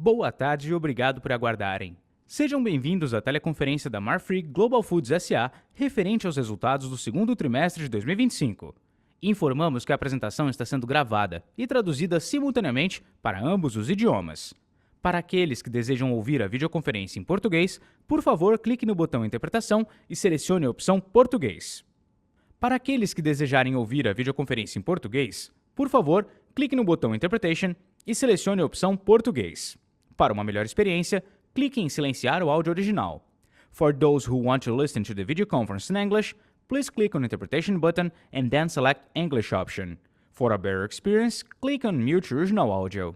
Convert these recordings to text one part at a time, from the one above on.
Boa tarde e obrigado por aguardarem. Sejam bem-vindos à teleconferência da Marfrig Global Foods SA referente aos resultados do segundo trimestre de 2025. Informamos que a apresentação está sendo gravada e traduzida simultaneamente para ambos os idiomas. Para aqueles que desejam ouvir a videoconferência em português, por favor, clique no botão Interpretação e selecione a opção Português. Para aqueles que desejarem ouvir a videoconferência em português, por favor, clique no botão Interpretation e selecione a opção Português. Para uma melhor experiência, clique em silenciar o áudio original. For those who want to listen to the video conference in English, please click on the Interpretation button and then select English option. For a better experience, click on Mute Original Audio.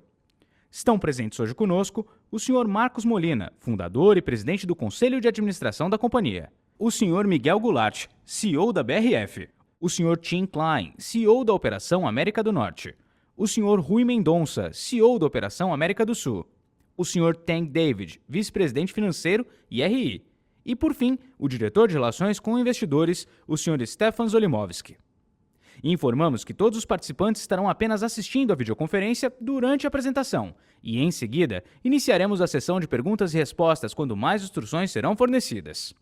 Estão presentes hoje conosco o Sr. Marcos Molina, fundador e presidente do Conselho de Administração da companhia, o Sr. Miguel Goulart, CEO da BRF, o Sr. Tim Klein, CEO da Operação América do Norte, o Sr. Rui Mendonça, CEO da Operação América do Sul, o Sr. Tank David, vice-presidente financeiro e RI, e, por fim, o diretor de Relações com Investidores, o Sr. Stefan Zolimovski. Informamos que todos os participantes estarão apenas assistindo a videoconferência durante a apresentação e, em seguida, iniciaremos a sessão de perguntas e respostas quando mais instruções serão fornecidas.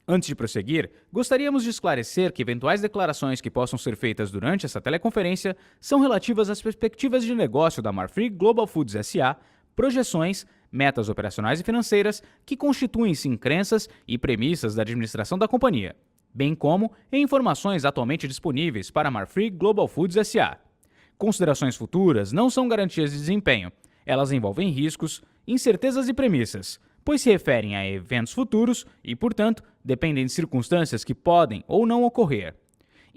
Antes de prosseguir, gostaríamos de esclarecer que eventuais declarações que possam ser feitas durante essa teleconferência são relativas às perspectivas de negócio da Marfrig Global Foods SA, projeções, metas operacionais e financeiras que constituem-se em crenças e premissas da administração da companhia, bem como em informações atualmente disponíveis para a Marfrig Global Foods SA. Considerações futuras não são garantias de desempenho. Elas envolvem riscos, incertezas e premissas, pois se referem a eventos futuros e, portanto, dependem de circunstâncias que podem ou não ocorrer.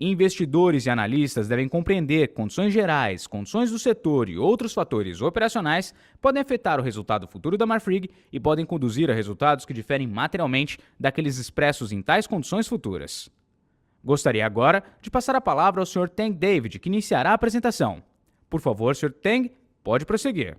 Investidores e analistas devem compreender que condições gerais, condições do setor e outros fatores operacionais podem afetar o resultado futuro da Marfrig e podem conduzir a resultados que diferem materialmente daqueles expressos em tais condições futuras. Gostaria agora de passar a palavra ao Sr. Tank David, que iniciará a apresentação. Por favor, Sr. Tank, pode prosseguir.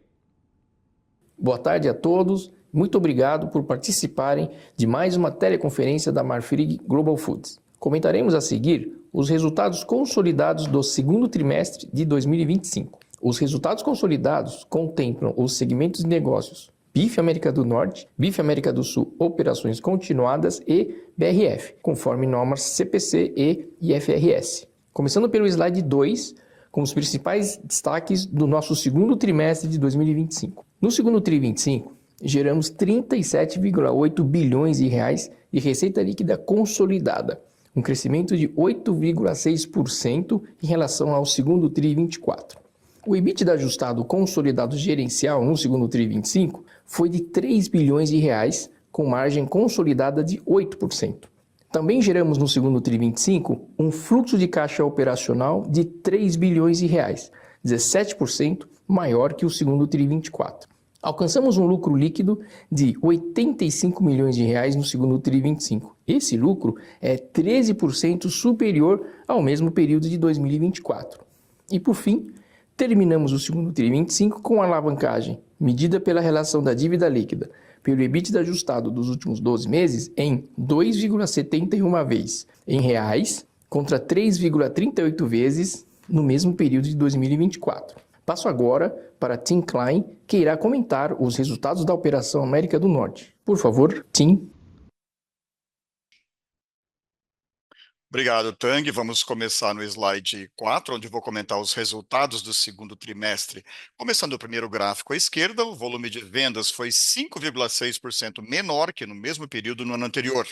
Boa tarde a todos. Muito obrigado por participarem de mais uma teleconferência da Marfrig Global Foods. Comentaremos a seguir os resultados consolidados do segundo trimestre de 2025. Os resultados consolidados contemplam os segmentos de negócios Bife América do Norte, Bife América do Sul, Operações Continuadas e BRF, conforme normas CPC e IFRS. Começando pelo slide 2, com os principais destaques do nosso segundo trimestre de 2025. No segundo TRI 25, geramos 37,8 bilhões de reais de receita líquida consolidada, um crescimento de 8,6% em relação ao segundo TRI 24. O EBITDA ajustado consolidado gerencial no segundo TRI 25 foi de 3 bilhões de reais, com margem consolidada de 8%. Também geramos no segundo TRI 25 um fluxo de caixa operacional de 3 bilhões de reais, 17% maior que o segundo TRI 24. Alcançamos um lucro líquido de 85 milhões de reais no segundo TRI 25. Esse lucro é 13% superior ao mesmo período de 2024. E por fim, terminamos o segundo TRI 25 com a alavancagem, medida pela relação da dívida líquida, pelo EBITDA ajustado dos últimos 12 meses em 2,71 vezes em reais, contra 3,38 vezes no mesmo período de 2024. Passo agora para Tim Klein, que irá comentar os resultados da Operação América do Norte. Por favor, Tim. Obrigado, Tang. Vamos começar no slide 4, onde vou comentar os resultados do segundo trimestre. Começando o primeiro gráfico à esquerda, o volume de vendas foi 5,6% menor que no mesmo período no ano anterior.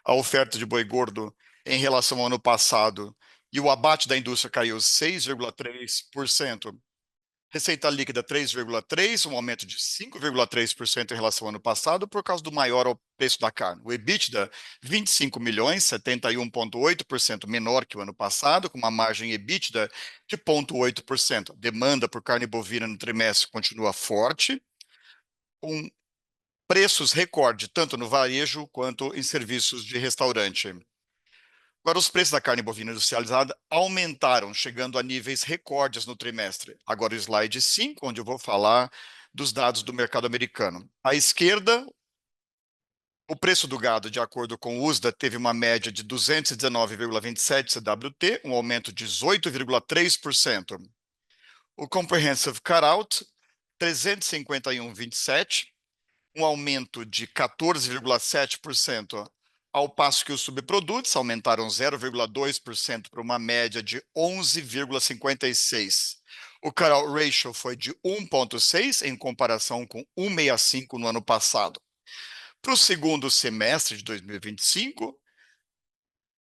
A oferta de boi gordo em relação ao ano passado e o abate da indústria caiu 6,3%. Receita líquida 3,3%, um aumento de 5,3% em relação ao ano passado por causa do maior preço da carne. O EBITDA, 25 milhões, 71,8% menor que o ano passado, com uma margem EBITDA de 0,8%. Demanda por carne bovina no trimestre continua forte, com preços recorde tanto no varejo quanto em serviços de restaurante. Agora, os preços da carne bovina industrializada aumentaram, chegando a níveis recordes no trimestre. Agora, o slide 5, onde eu vou falar dos dados do mercado americano. À esquerda, o preço do gado, de acordo com o USDA, teve uma média de 219,27 CWT, um aumento de 18,3%. O Comprehensive Cutout, 351,27, um aumento de 14,7%, ao passo que os subprodutos aumentaram 0,2% para uma média de 11,56%. O cutout ratio foi de 1,6 em comparação com 1,65 no ano passado. Para o segundo semestre de 2025,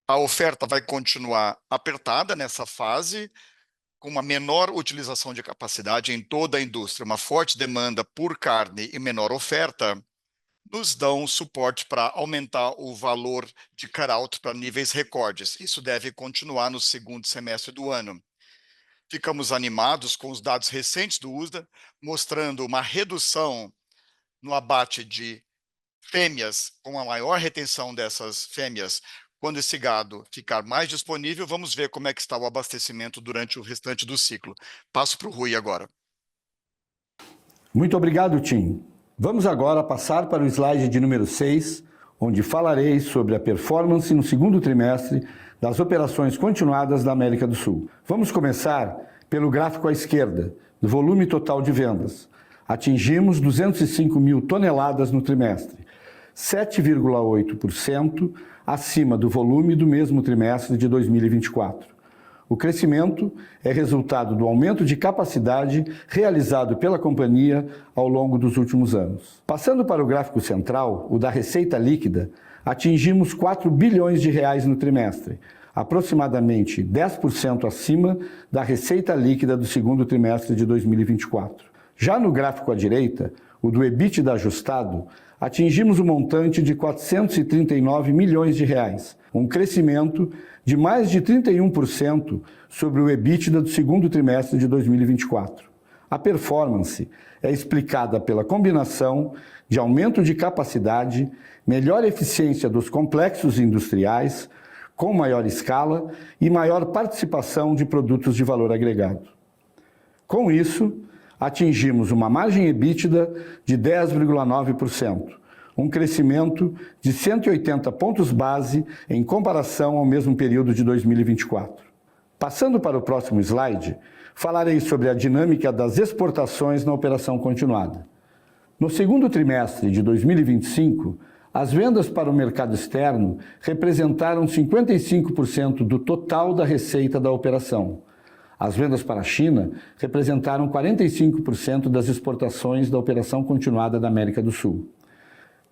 a oferta vai continuar apertada nessa fase, com uma menor utilização de capacidade em toda a indústria, uma forte demanda por carne e menor oferta, nos dão suporte para aumentar o valor de cutout para níveis recordes. Isso deve continuar no segundo semestre do ano. Ficamos animados com os dados recentes do USDA, mostrando uma redução no abate de fêmeas, com a maior retenção dessas fêmeas. Quando esse gado ficar mais disponível, vamos ver como é que está o abastecimento durante o restante do ciclo. Passo para o Rui agora. Muito obrigado, Tim. Vamos agora passar para o slide de número 6, onde falarei sobre a performance no segundo trimestre das operações continuadas da América do Sul. Vamos começar pelo gráfico à esquerda, do volume total de vendas. Atingimos 205 mil toneladas no trimestre, 7,8% acima do volume do mesmo trimestre de 2024. O crescimento é resultado do aumento de capacidade realizado pela companhia ao longo dos últimos anos. Passando para o gráfico central, o da receita líquida, atingimos 4 bilhões de reais no trimestre, aproximadamente 10% acima da receita líquida do segundo trimestre de 2024. Já no gráfico à direita, o do EBITDA ajustado, atingimos o montante de 439 milhões de reais, um crescimento de mais de 31% sobre o EBITDA do segundo trimestre de 2024. A performance é explicada pela combinação de aumento de capacidade, melhor eficiência dos complexos industriais, com maior escala e maior participação de produtos de valor agregado. Com isso, atingimos uma margem EBITDA de 10,9%, um crescimento de 180 pontos base em comparação ao mesmo período de 2024. Passando para o próximo slide, falarei sobre a dinâmica das exportações na operação continuada. No segundo trimestre de 2025, as vendas para o mercado externo representaram 55% do total da receita da operação. As vendas para a China representaram 45% das exportações da operação continuada da América do Sul.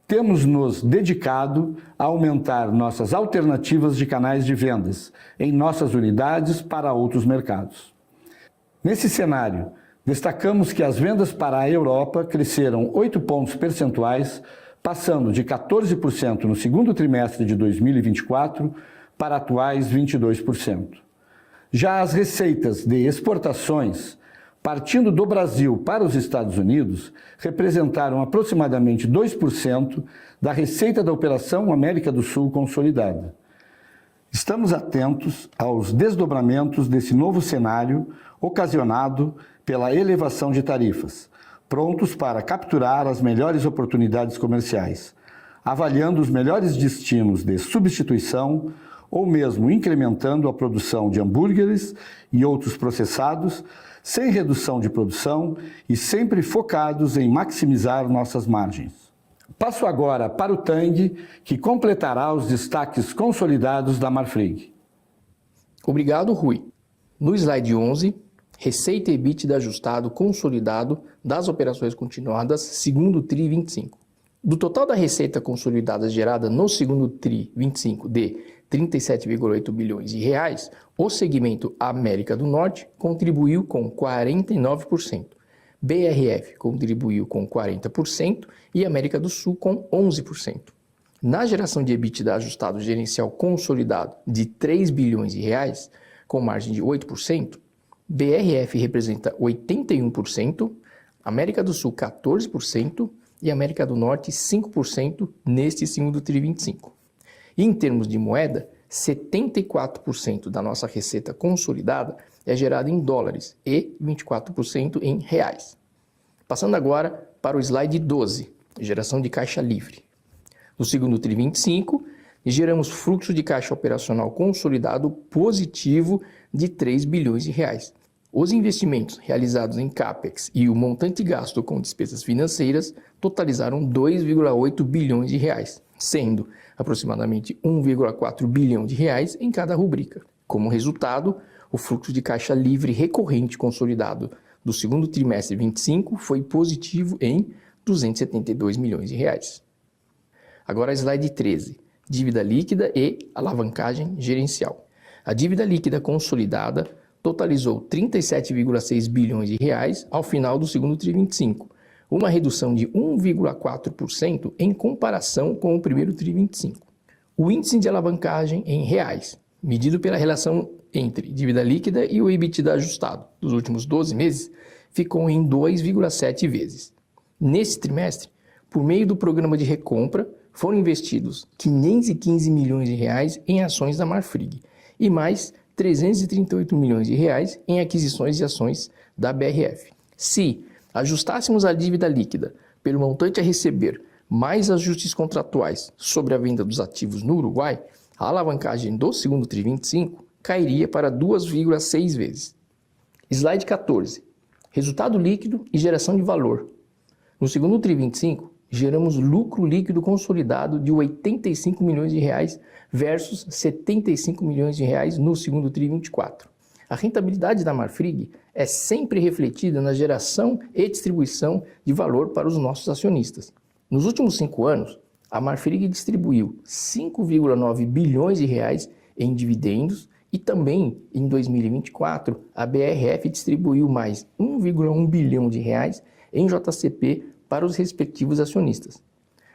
Temos nos dedicado a aumentar nossas alternativas de canais de vendas em nossas unidades para outros mercados. Nesse cenário, destacamos que as vendas para a Europa cresceram 8 pontos percentuais, passando de 14% no segundo trimestre de 2024 para atuais 22%. Já as receitas de exportações, partindo do Brasil para os Estados Unidos, representaram aproximadamente 2% da receita da Operação América do Sul consolidada. Estamos atentos aos desdobramentos desse novo cenário ocasionado pela elevação de tarifas, prontos para capturar as melhores oportunidades comerciais, avaliando os melhores destinos de substituição ou mesmo incrementando a produção de hambúrgueres e outros processados, sem redução de produção e sempre focados em maximizar nossas margens. Passo agora para o Tang, que completará os destaques consolidados da Marfrig. Obrigado, Rui. No slide 11, receita e EBITDA ajustado consolidado das operações continuadas segundo TRI 25. Do total da receita consolidada gerada no segundo TRI 25 de 37,8 bilhões de reais, o segmento América do Norte contribuiu com 49%, BRF contribuiu com 40% e América do Sul com 11%. Na geração de EBITDA ajustado gerencial consolidado de 3 bilhões de reais, com margem de 8%, BRF representa 81%, América do Sul 14% e América do Norte 5% neste segundo TRI 25. E em termos de moeda, 74% da nossa receita consolidada é gerada em dólares e 24% em reais. Passando agora para o slide 12, geração de caixa livre. No segundo TRI 25, geramos fluxo de caixa operacional consolidado positivo de 3 bilhões de reais, Os investimentos realizados em CAPEX e o montante gasto com despesas financeiras totalizaram 2,8 bilhões de reais, sendo aproximadamente 1,4 bilhão de reais em cada rubrica. Como resultado, o fluxo de caixa livre recorrente consolidado do segundo trimestre 25 foi positivo em 272 milhões de reais. Agora, slide 13, dívida líquida e alavancagem gerencial. A dívida líquida consolidada totalizou 37,6 bilhões de reais ao final do segundo TRI 25, uma redução de 1,4% em comparação com o primeiro TRI 25. O índice de alavancagem em reais, medido pela relação entre dívida líquida e o EBITDA ajustado dos últimos 12 meses, ficou em 2,7 vezes. Nesse trimestre, por meio do programa de recompra, foram investidos 515 milhões de reais em ações da Marfrig e mais 338 milhões de reais em aquisições de ações da BRF. Se ajustássemos a dívida líquida pelo montante a receber mais ajustes contratuais sobre a venda dos ativos no Uruguai, a alavancagem do segundo TRI 25 cairia para 2,6 vezes. Slide 14. Resultado líquido e geração de valor. No segundo TRI 25, geramos lucro líquido consolidado de 85 milhões de reais versus 75 milhões de reais no segundo TRI 24. A rentabilidade da Marfrig é sempre refletida na geração e distribuição de valor para os nossos acionistas. Nos últimos 5 anos, a Marfrig distribuiu 5,9 bilhões de reais em dividendos e também, em 2024, a BRF distribuiu mais 1,1 bilhão de reais em JCP para os respectivos acionistas.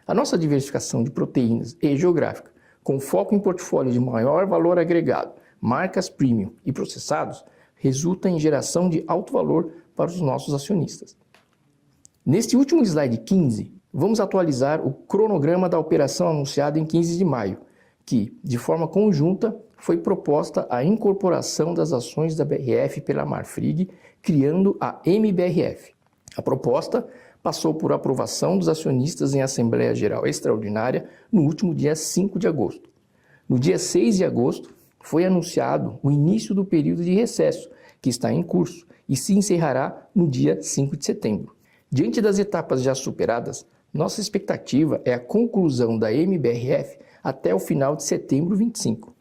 A nossa diversificação de proteínas e geográfica, com foco em portfólio de maior valor agregado, marcas premium e processados, resulta em geração de alto valor para os nossos acionistas. Neste último slide 15, vamos atualizar o cronograma da operação anunciada em 15 de maio, que, de forma conjunta, foi proposta a incorporação das ações da BRF pela Marfrig, criando a MBRF. A proposta passou por aprovação dos acionistas em Assembleia Geral Extraordinária no último dia 5 de agosto. No dia 6 de agosto, foi anunciado o início do período de recesso, que está em curso e se encerrará no dia 5 de setembro. Diante das etapas já superadas, nossa expectativa é a conclusão da MBRF até o final de setembro 25.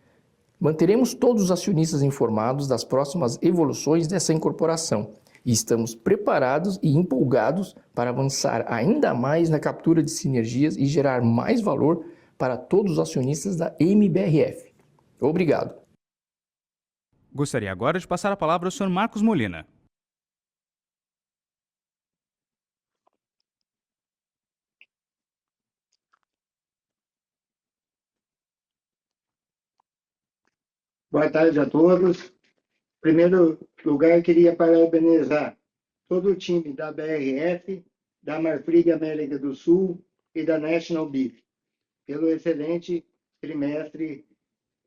Manteremos todos os acionistas informados das próximas evoluções dessa incorporação e estamos preparados e empolgados para avançar ainda mais na captura de sinergias e gerar mais valor para todos os acionistas da MBRF. Obrigado. Gostaria agora de passar a palavra ao Sr. Marcos Molina. Boa tarde a todos. Em primeiro lugar, queria parabenizar todo o time da BRF, da Marfrig América do Sul e da National Beef pelo excelente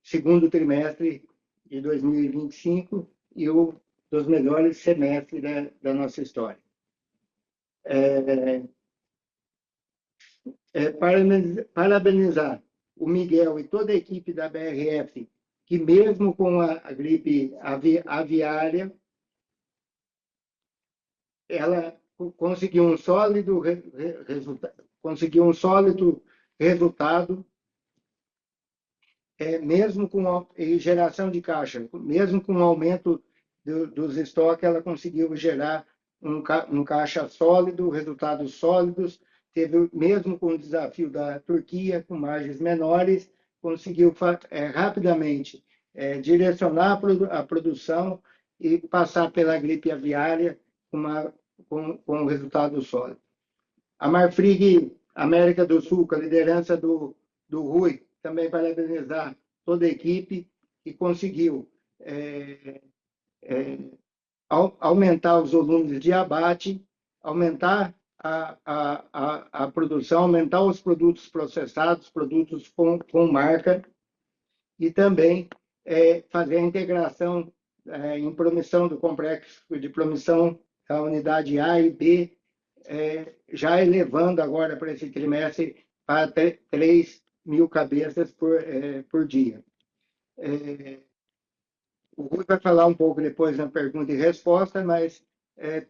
segundo trimestre de 2025 e um dos melhores semestres da nossa história. Parabenizar o Miguel e toda a equipe da BRF, que mesmo com a gripe aviária, ela conseguiu um sólido resultado, mesmo com geração de caixa, mesmo com o aumento dos estoques, ela conseguiu gerar um caixa sólido, resultados sólidos, mesmo com o desafio da Turquia, com margens menores, conseguiu rapidamente direcionar a produção e passar pela gripe aviária com um resultado sólido. A Marfrig América do Sul, com a liderança do Rui, também parabenizar toda a equipe que conseguiu aumentar os volumes de abate, aumentar a produção, aumentar os produtos processados, produtos com marca, e também fazer a integração em promissão do complexo de promissão da unidade A e B, já elevando agora para esse trimestre para 3.000 cabeças por dia. o Rui vai falar um pouco depois na pergunta e resposta, mas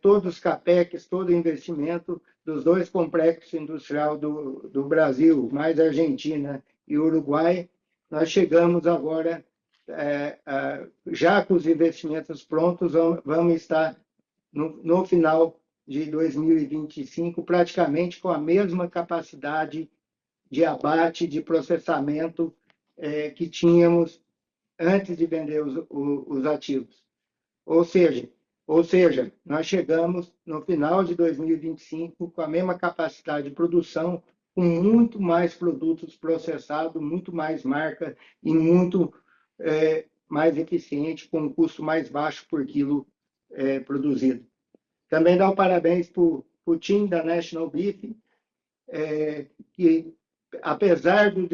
todos os CAPEX, todo o investimento dos dois complexos industriais do Brasil, mais Argentina e Uruguai, nós chegamos agora, já com os investimentos prontos, vamos estar no final de 2025, praticamente com a mesma capacidade de abate, de processamento que tínhamos antes de vender os ativos. Ou seja, nós chegamos no final de 2025 com a mesma capacidade de produção, com muito mais produtos processados, muito mais marca e muito mais eficiente, com um custo mais baixo por quilo produzido. Também dá um parabéns para o time da National Beef, que, apesar do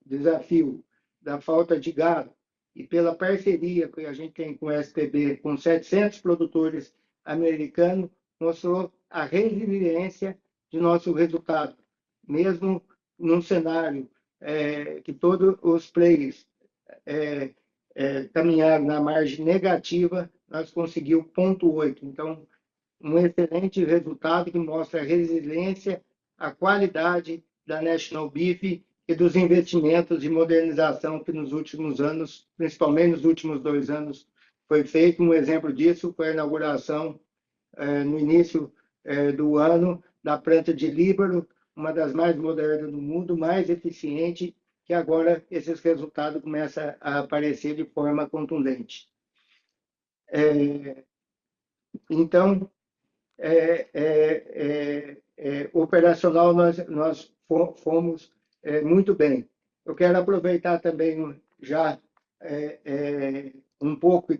desafio da falta de gado e pela parceria que a gente tem com o SPB, com 700 produtores americanos, mostrou a resiliência de nosso resultado. Mesmo num cenário que todos os players caminharam na margem negativa, nós conseguimos 0,8. Então, um excelente resultado que mostra a resiliência, a qualidade da National Beef e dos investimentos de modernização que nos últimos anos, principalmente nos últimos 2 anos, foi feito. Um exemplo disso foi a inauguração, no início do ano, da planta de Líbaro, uma das mais modernas do mundo, mais eficiente, que agora esses resultados começam a aparecer de forma contundente. Então, operacional, nós fomos muito bem. Eu quero aproveitar também já um pouco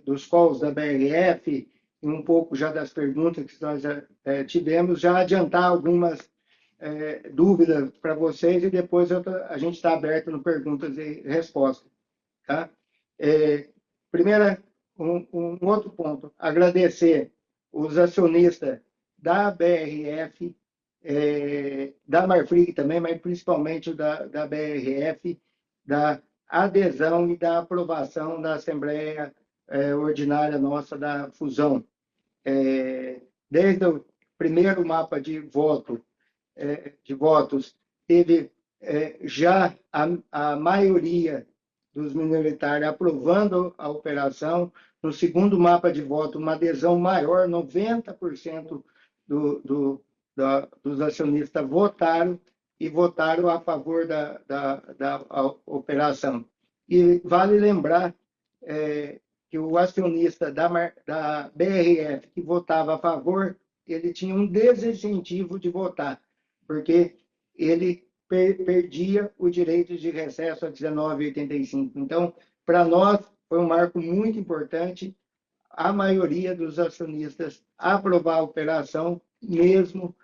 dos calls da BRF e um pouco já das perguntas que nós tivemos, já adiantar algumas dúvidas para vocês e depois a gente está aberto no perguntas e respostas. Tá? Primeiro, um outro ponto, agradecer os acionistas da BRF, da Marfrig também, mas principalmente da BRF, da adesão e da aprovação da Assembleia Ordinária nossa da fusão. Desde o primeiro mapa de votos, teve já a maioria dos minoritários aprovando a operação. No segundo mapa de voto, uma adesão maior, 90% dos acionistas votaram a favor da operação. E vale lembrar que o acionista da BRF que votava a favor, ele tinha um desincentivo de votar, porque ele perdia o direito de recesso a 19,85. Então, para nós, foi um marco muito importante a maioria dos acionistas aprovar a operação, mesmo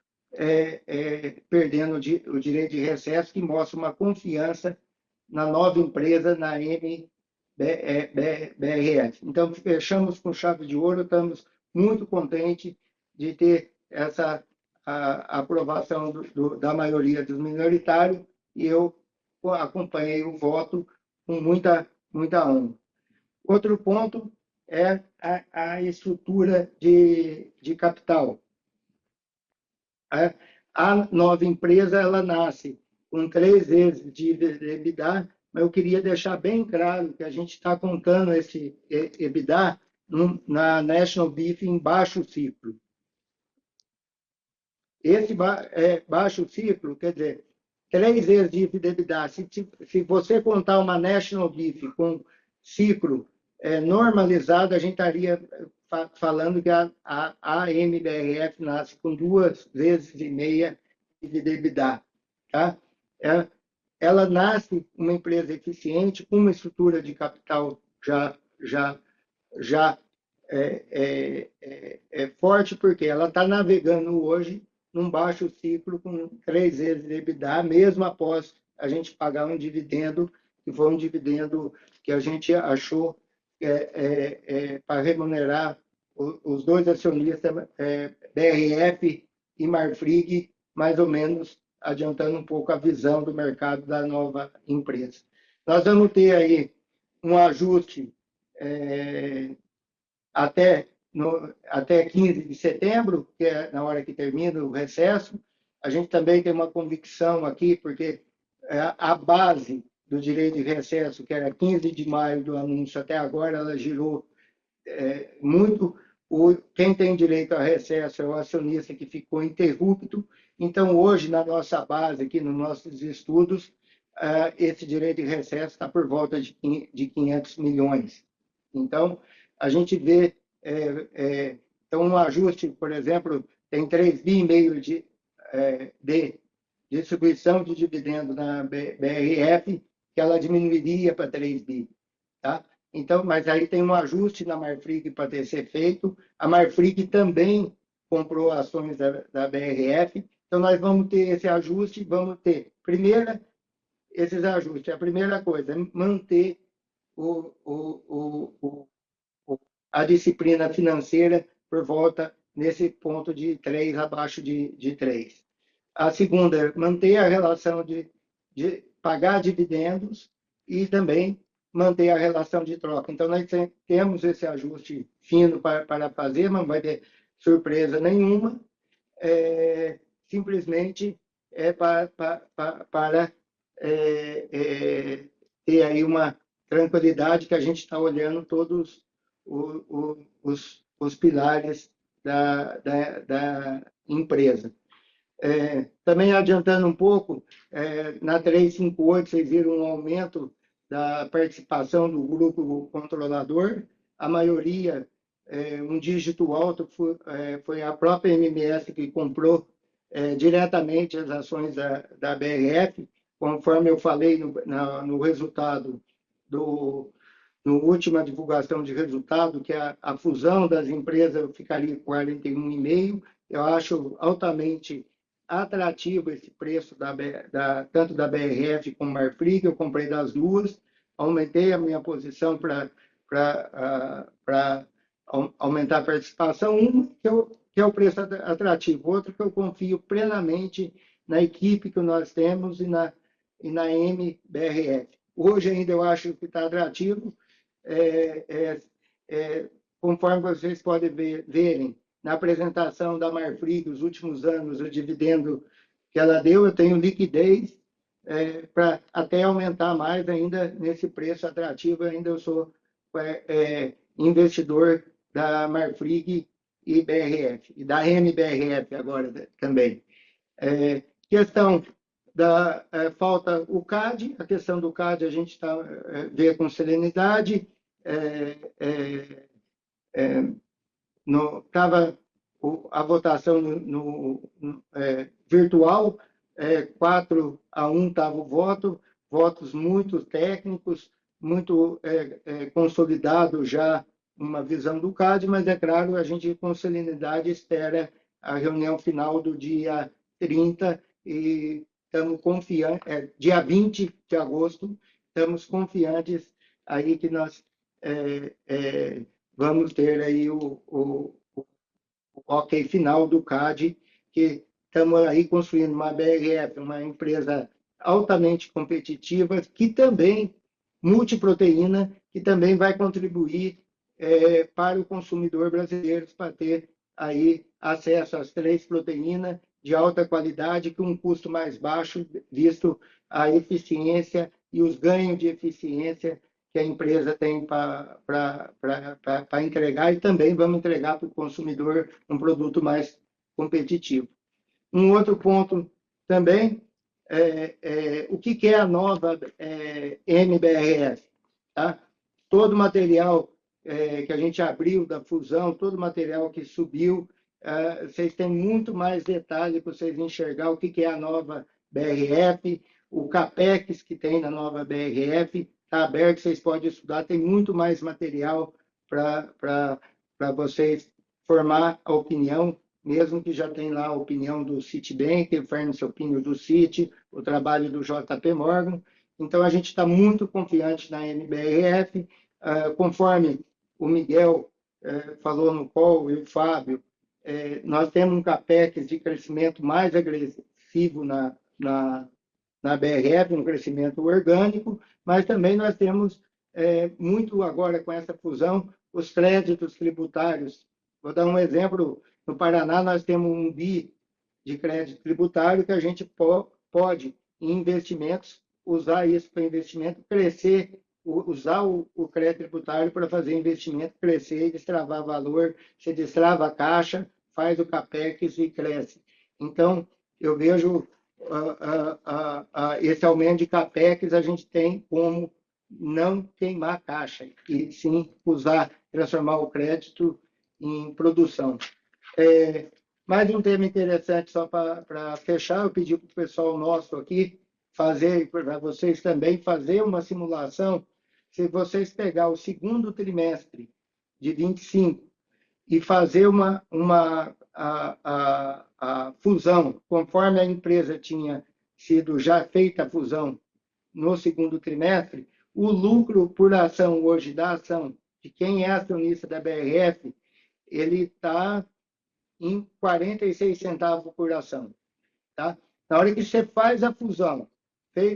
perdendo o direito de recesso, que mostra uma confiança na nova empresa, na MBRF. Então, fechamos com chave de ouro, estamos muito contentes de ter essa a aprovação da maioria dos minoritários, e eu acompanhei o voto com muita honra. Outro ponto é a estrutura de capital. A nova empresa ela nasce com 3 vezes de EBITDA, mas eu queria deixar bem claro que a gente está contando esse EBITDA na National Beef em baixo ciclo. Esse baixo ciclo, quer dizer, 3 vezes de EBITDA. Se você contar uma National Beef com ciclo normalizado, a gente estaria falando que a MBRF nasce com 2,5 vezes de EBITDA. Tá? Ela nasce uma empresa eficiente, com uma estrutura de capital já forte, porque ela está navegando hoje num baixo ciclo com 3 vezes de EBITDA, mesmo após a gente pagar um dividendo, que foi um dividendo que a gente achou para remunerar os dois acionistas, BRF e Marfrig, mais ou menos adiantando um pouco a visão do mercado da nova empresa. Nós vamos ter aí um ajuste até 15 de setembro, que é na hora que termina o recesso. A gente também tem uma convicção aqui, porque a base do direito de recesso, que era 15 de maio do anúncio até agora, ela girou muito. Quem tem direito a recesso é o acionista que ficou interrupto. Então, hoje, na nossa base, aqui nos nossos estudos, esse direito de recesso está por volta de 500 milhões. Então, a gente vê então, um ajuste, por exemplo, tem 3,5 bi de distribuição de dividendo na BRF, que ela diminuiria para 3 bi. Tá? Então, mas aí tem um ajuste na Marfrig para ter ser feito. A Marfrig também comprou ações da BRF. Então, nós vamos ter esse ajuste, vamos ter, primeiro, esses ajustes. A primeira coisa é manter a disciplina financeira por volta nesse ponto de 3, abaixo de 3. A segunda é manter a relação de pagar dividendos e também manter a relação de troca. Então, nós temos esse ajuste fino para fazer, não vai ter surpresa nenhuma, simplesmente para ter aí uma tranquilidade que a gente está olhando todos os pilares da empresa. Também adiantando um pouco, na 358 vocês viram um aumento da participação do grupo controlador. A maioria, um dígito alto, foi a própria MMS que comprou diretamente as ações da BRF, conforme eu falei no resultado no última divulgação de resultado, que a fusão das empresas ficaria 41,5. Eu acho altamente atrativo esse preço tanto da BRF como da Marfrig. Eu comprei das duas, aumentei a minha posição para aumentar a participação. Que é o preço atrativo, outro que eu confio plenamente na equipe que nós temos e na MBRF. Hoje ainda eu acho que está atrativo, conforme vocês podem verem na apresentação da Marfrig, os últimos anos, o dividendo que ela deu, eu tenho liquidez para até aumentar mais ainda nesse preço atrativo. Ainda eu sou investidor da Marfrig e BRF, e da MBRF agora também. Questão falta o CAD. A questão do CAD a gente vê com serenidade. Estava a votação virtual, 4-1 estava o voto, votos muito técnicos, muito consolidado já uma visão do CAD, mas é claro, a gente com serenidade espera a reunião final do dia 30 e estamos confiantes, dia 20 de agosto, estamos confiantes aí que nós vamos ter aí o ok final do CAD, que estamos aí construindo uma BRF, uma empresa altamente competitiva, que também, multiproteína, que também vai contribuir para o consumidor brasileiro, para ter aí acesso às 3 proteínas de alta qualidade, com um custo mais baixo, visto a eficiência e os ganhos de eficiência que a empresa tem para entregar, e também vamos entregar para o consumidor um produto mais competitivo. Um outro ponto também, o que é a nova MBRF? Tá? Todo o material que a gente abriu da fusão, todo o material que subiu, vocês têm muito mais detalhe para vocês enxergar o que é a nova BRF, o CAPEX que tem na nova BRF, está aberto, vocês podem estudar, tem muito mais material para vocês formar a opinião, mesmo que já tem lá a opinião do Citibank, o Fairness Opinion do Citi, o trabalho do JP Morgan. Então, a gente está muito confiante na MBRF, conforme o Miguel falou no call, e o Fábio, nós temos um CAPEX de crescimento mais agressivo na BRF, um crescimento orgânico, mas também nós temos muito agora com essa fusão, os créditos tributários. Vou dar um exemplo. No Paraná, nós temos um BI de crédito tributário que a gente pode, em investimentos, usar isso para investimento, crescer, usar o crédito tributário para fazer investimento, crescer e destravar valor. Você destrava a caixa, faz o CAPEX e cresce. Então, eu vejo esse aumento de CAPEX, a gente tem como não queimar a caixa, e sim usar, transformar o crédito em produção. Mais um tema interessante, só para fechar, eu pedi para o pessoal nosso aqui fazer, para vocês também, fazer uma simulação. Se vocês pegar o segundo trimestre de 25 e fazer a fusão, conforme a empresa tinha sido já feita a fusão no segundo trimestre, o lucro por ação hoje da ação de quem é acionista da BRF, ele está em 46 centavos por ação. Tá? Na hora que você faz a fusão,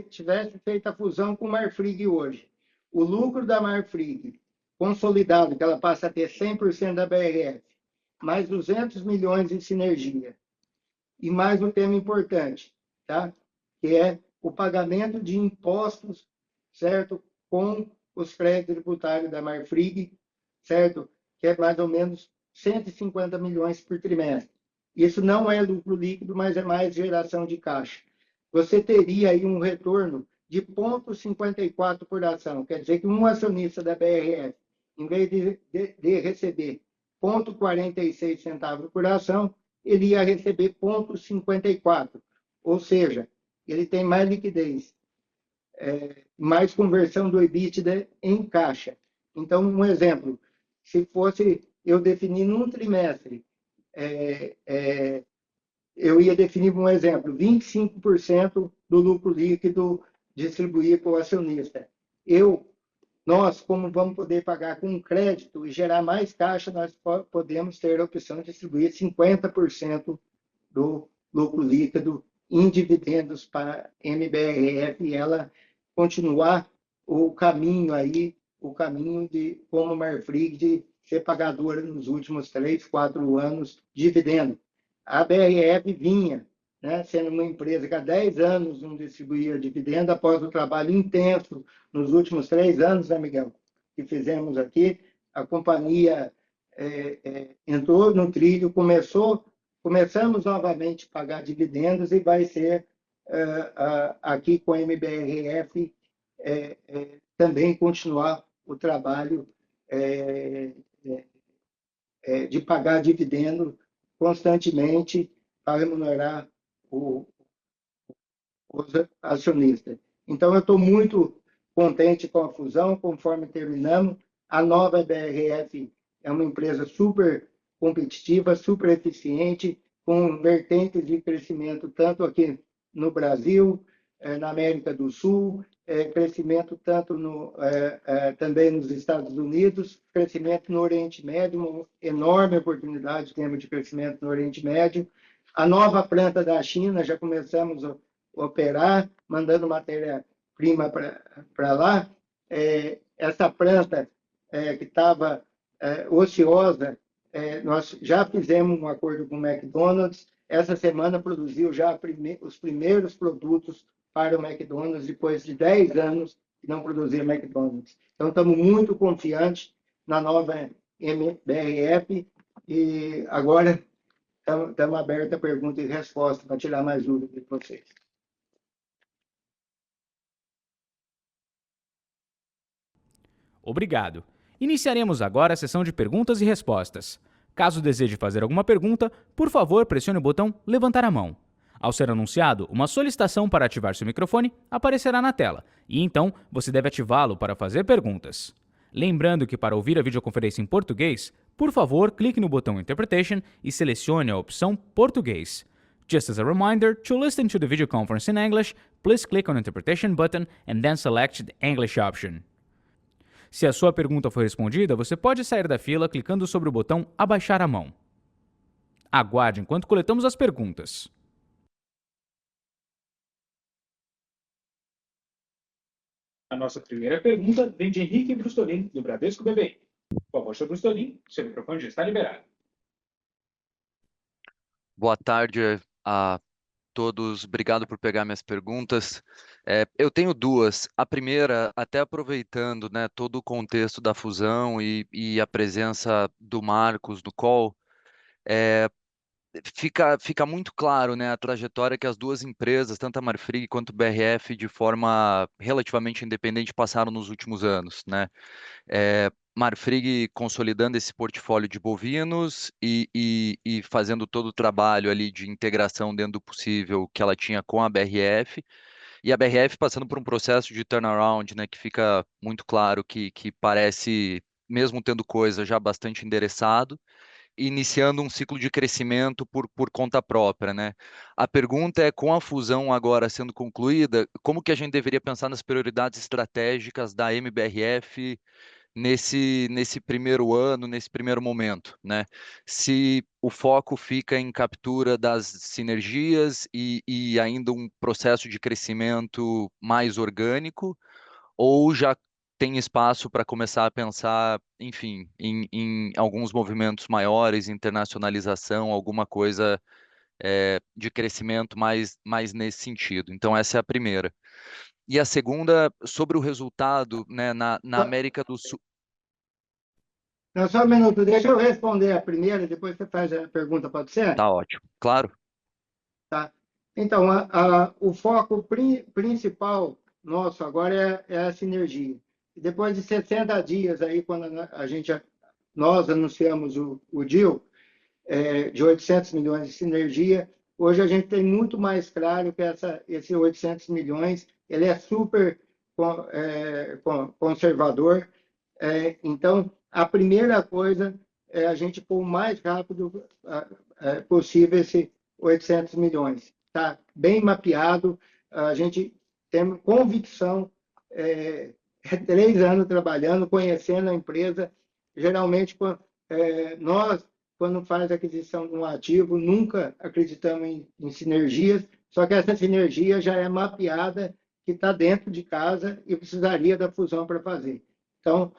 tivesse feito a fusão com o Marfrig hoje, o lucro da Marfrig consolidado, que ela passa a ter 100% da BRF, mais 200 milhões de sinergia, e mais um tema importante, tá? Que é o pagamento de impostos, certo? Com os créditos tributários da Marfrig, certo? Que é mais ou menos 150 milhões por trimestre. Isso não é lucro líquido, mas é mais geração de caixa. Você teria aí um retorno de 0,54 por ação. Quer dizer que um acionista da BRF, em vez de receber 0,46 centavos por ação, ele ia receber 0,54. Ou seja, ele tem mais liquidez, mais conversão do EBITDA em caixa. Então, um exemplo, se fosse eu definir num trimestre, eu ia definir, um exemplo, 25% do lucro líquido distribuir para o acionista. Nós, como vamos poder pagar com crédito e gerar mais caixa, nós podemos ter a opção de distribuir 50% do lucro líquido em dividendos para a MBRF e ela continuar o caminho aí, o caminho de, como Marfrig, de ser pagadora nos últimos 3, 4 anos dividendo. A BRF vinha, né, sendo uma empresa que há 10 anos não distribuía dividendo, após o trabalho intenso nos últimos 3 anos, né, Miguel, que fizemos aqui, a companhia entrou no trilho, começamos novamente a pagar dividendos e vai ser aqui com a MBRF também continuar o trabalho de pagar dividendo constantemente para remunerar os acionistas. Então, eu estou muito contente com a fusão, conforme terminamos. A nova BRF é uma empresa super competitiva, super eficiente, com vertentes de crescimento tanto aqui no Brasil, na América do Sul, crescimento tanto também nos Estados Unidos, crescimento no Oriente Médio, uma enorme oportunidade temos de crescimento no Oriente Médio. A nova planta da China, já começamos a operar, mandando matéria-prima para lá. Essa planta que estava ociosa, nós já fizemos um acordo com o McDonald's. Essa semana produziu já os primeiros produtos para o McDonald's, depois de 10 anos que não produzia McDonald's. Então, estamos muito confiantes na nova MBRF e agora estamos abertos a pergunta e resposta para tirar mais dúvidas de vocês. Obrigado. Iniciaremos agora a sessão de perguntas e respostas. Caso deseje fazer alguma pergunta, por favor, pressione o botão levantar a mão. Ao ser anunciado, uma solicitação para ativar seu microfone aparecerá na tela, e então você deve ativá-lo para fazer perguntas. Lembrando que para ouvir a videoconferência em português, por favor, clique no botão Interpretation e selecione a opção Português. Just as a reminder, to listen to the video conference in English, please click on the Interpretation button and then select the English option. Se a sua pergunta for respondida, você pode sair da fila clicando sobre o botão Abaixar a mão. Aguarde enquanto coletamos as perguntas. A nossa primeira pergunta vem de Henrique Brustolin, do Bradesco BBI. Por favor, Sr. Brustolin, seu microfone já está liberado. Boa tarde a todos, obrigado por pegar minhas perguntas. Eu tenho duas. A primeira, até aproveitando, né, todo o contexto da fusão e a presença do Marcos no call, fica muito claro, né, a trajetória que as duas empresas, tanto a Marfrig quanto o BRF, de forma relativamente independente, passaram nos últimos anos, né? Marfrig consolidando esse portfólio de bovinos e fazendo todo o trabalho ali de integração dentro do possível que ela tinha com a BRF, e a BRF passando por um processo de turnaround, né, que fica muito claro que parece, mesmo tendo coisa já bastante endereçado, iniciando um ciclo de crescimento por conta própria, né? A pergunta é, com a fusão agora sendo concluída, como que a gente deveria pensar nas prioridades estratégicas da MBRF nesse primeiro ano, nesse primeiro momento, né? Se o foco fica em captura das sinergias e ainda um processo de crescimento mais orgânico, ou já tem espaço para começar a pensar, enfim, em alguns movimentos maiores, internacionalização, alguma coisa de crescimento mais nesse sentido. Então, essa é a primeira. E a segunda, sobre o resultado, né, na América do Sul. Não, só um minuto, deixa eu responder a primeira, depois você faz a pergunta, pode ser? Tá ótimo, claro. Tá. Então, o foco principal nosso agora é a sinergia. Depois de 60 dias, aí, quando nós anunciamos o deal de 800 milhões de sinergia, hoje a gente tem muito mais claro que esse 800 milhões ele é super conservador. Então, a primeira coisa é a gente pôr o mais rápido possível esse 800 milhões. Está bem mapeado, a gente tem convicção, 3 anos trabalhando, conhecendo a empresa. Geralmente, nós, quando faz aquisição de um ativo, nunca acreditamos em sinergias, só que essa sinergia já é mapeada, que está dentro de casa e precisaria da fusão para fazer. Então,